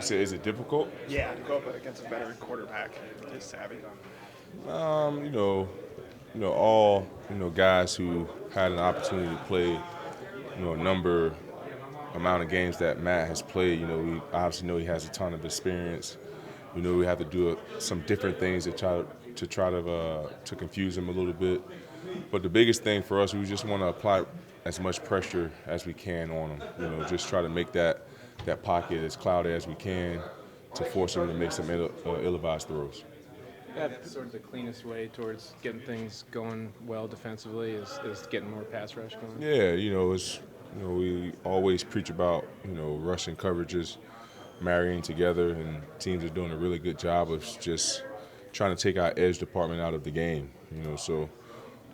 You said, is it difficult? Yeah, to go up against a veteran quarterback this savvy. Um, you know, all guys who had an opportunity to play, a number amount of games that Matt has played. We obviously know he has a ton of experience. We know we have to do some different things to confuse him a little bit. But the biggest thing for us, we just want to apply as much pressure as we can on him. Just try to make that pocket as cloudy as we can to force him to make some ill-advised throws. That's sort of the cleanest way towards getting things going well defensively is getting more pass rush going. Yeah, we always preach about rushing coverages, marrying together, and teams are doing a really good job of just trying to take our edge department out of the game. So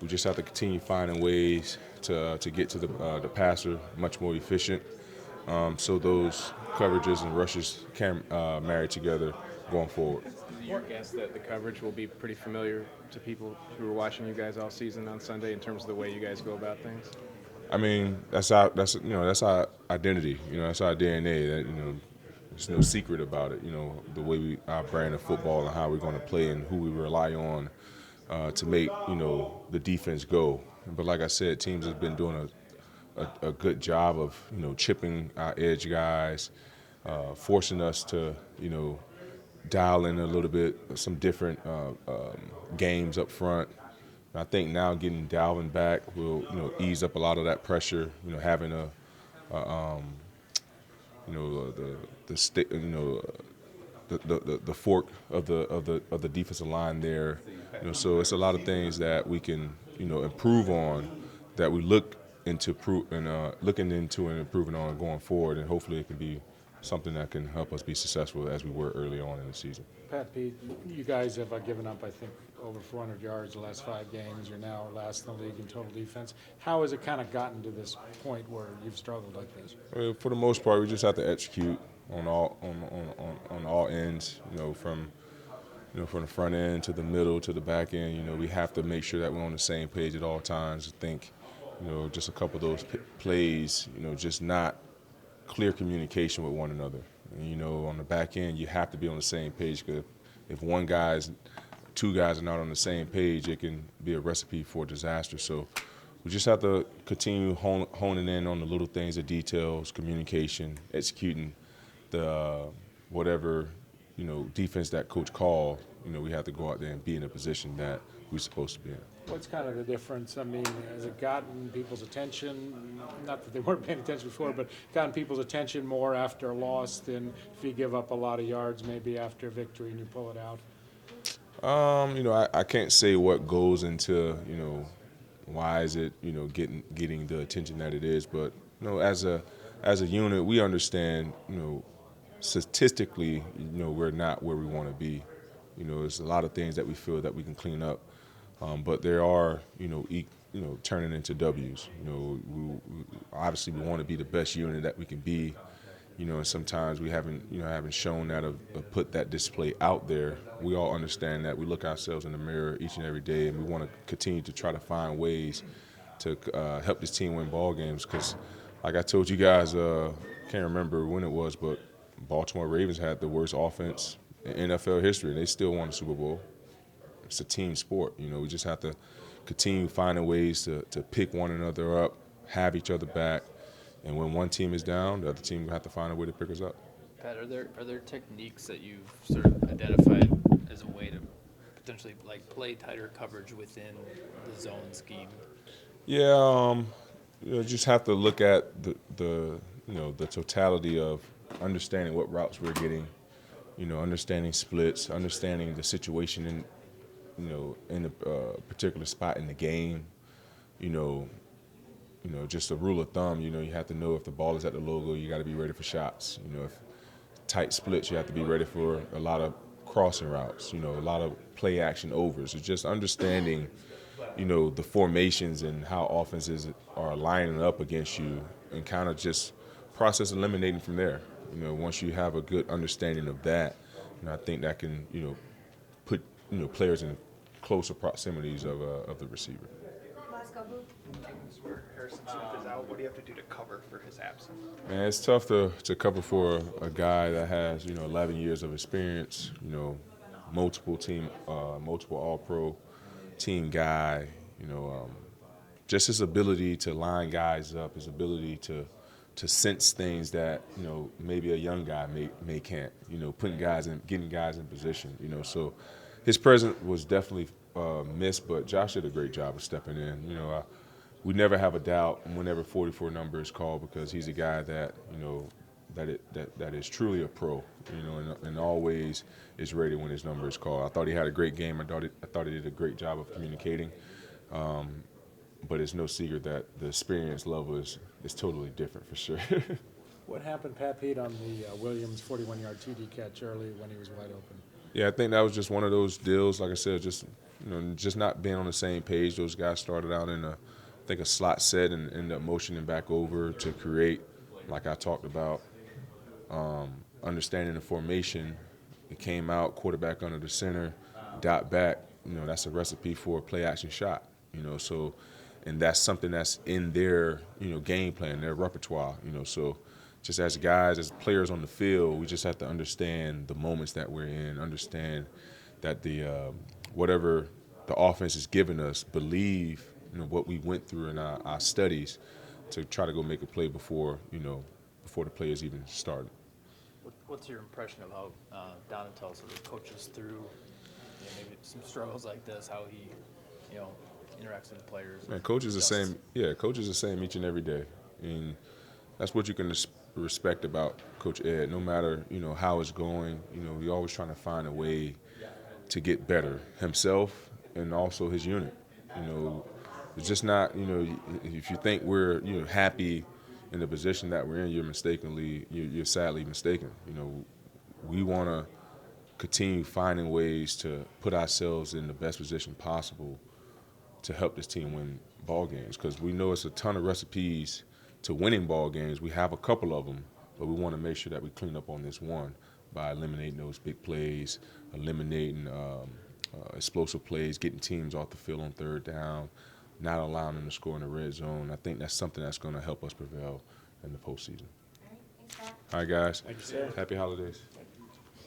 we just have to continue finding ways to get to the passer much more efficient. So those coverages and rushes can marry together going forward. Your guess that the coverage will be pretty familiar to people who are watching you guys all season on Sunday in terms of the way you guys go about things? I mean, that's our identity. That's our DNA. There's no secret about it. The way our brand of football and how we're going to play and who we rely on to make the defense go. But like I said, teams have been doing a good job of chipping our edge guys, forcing us to dial in a little bit, some different games up front. I think now getting Dalvin back will ease up a lot of that pressure. Having the fork of the defensive line there. So it's a lot of things that we can improve on, that we looking into and improving on going forward, and hopefully it can be something that can help us be successful as we were early on in the season. Pat, Pete, you guys have given up, I think, over 400 yards the last 5 games. You're now last in the league in total defense. How has it kind of gotten to this point where you've struggled like this? For the most part, we just have to execute on all ends. From the front end to the middle to the back end. We have to make sure that we're on the same page at all times. I think, just a couple of those plays, just not clear communication with one another. And, on the back end, you have to be on the same page, because if two guys are not on the same page, it can be a recipe for disaster. So we just have to continue honing in on the little things, the details, communication, executing the whatever defense that coach called. We have to go out there and be in a position that we're supposed to be in. What's kind of the difference? I mean, has it gotten people's attention? Not that they weren't paying attention before, but gotten people's attention more after a loss than if you give up a lot of yards maybe after a victory and you pull it out? I can't say what goes into, why is it, getting the attention that it is. But, as a unit, we understand, statistically, we're not where we want to be. There's a lot of things that we feel that we can clean up. But there are, turning into W's. Obviously we want to be the best unit that we can be, and sometimes we haven't shown that or put that display out there. We all understand that. We look ourselves in the mirror each and every day, and we want to continue to try to find ways to help this team win ball games. Because, like I told you guys, can't remember when it was, but Baltimore Ravens had the worst offense in NFL history, and they still won the Super Bowl. It's a team sport. We just have to continue finding ways to pick one another up, have each other back, and when one team is down, the other team will have to find a way to pick us up. Pat, are there techniques that you've sort of identified as a way to potentially play tighter coverage within the zone scheme? Yeah, just have to look at the totality of understanding what routes we're getting, understanding splits, understanding the situation in a particular spot in the game. Just a rule of thumb, you have to know if the ball is at the logo, you got to be ready for shots. If tight splits, you have to be ready for a lot of crossing routes, a lot of play action overs. It's just understanding, the formations and how offenses are lining up against you, and kind of just process eliminating from there. Once you have a good understanding of that, I think that can, put players in closer proximities of the receiver. Last Games where Harrison Smith is out, what do you have to do to cover for his absence? Man, it's tough to cover for a guy that has 11 years of experience. Multiple All-Pro team guy. Just his ability to line guys up, his ability to sense things that maybe a young guy may can't. Getting guys in position. So his presence was definitely missed, but Josh did a great job of stepping in. We never have a doubt whenever 44 number is called, because he's a guy that that is truly a pro, and always is ready when his number is called. I thought he had a great game. I thought he did a great job of communicating. But it's no secret that the experience level is totally different for sure. What happened, Pat Pete, on the Williams 41-yard TD catch early when he was wide open? Yeah, I think that was just one of those deals. Like I said, just not being on the same page. Those guys started out in a slot set and ended up motioning back over to create, like I talked about, understanding the formation. It came out, quarterback under the center, dot back. That's a recipe for a play action shot. So. And that's something that's in their, game plan, their repertoire, So just as guys, as players on the field, we just have to understand the moments that we're in, understand that whatever the offense is giving us, believe, what we went through in our studies to try to go make a play before the players even started. What's your impression of how Donatel sort of coaches through maybe some struggles like this, how he, interacts with the players? Man, coach is the same. Yeah, coach is the same each and every day, and that's what you can respect about Coach Ed. No matter how it's going, he's always trying to find a way to get better himself and also his unit. It's just not if you think we're happy in the position that we're in, you're sadly mistaken. We want to continue finding ways to put ourselves in the best position possible to help this team win ball games, because we know it's a ton of recipes to winning ball games. We have a couple of them, but we want to make sure that we clean up on this one by eliminating those big plays, eliminating explosive plays, getting teams off the field on third down, not allowing them to score in the red zone. I think that's something that's going to help us prevail in the postseason. All right, thanks, Pat. All right, guys. Thank you, sir. Happy holidays.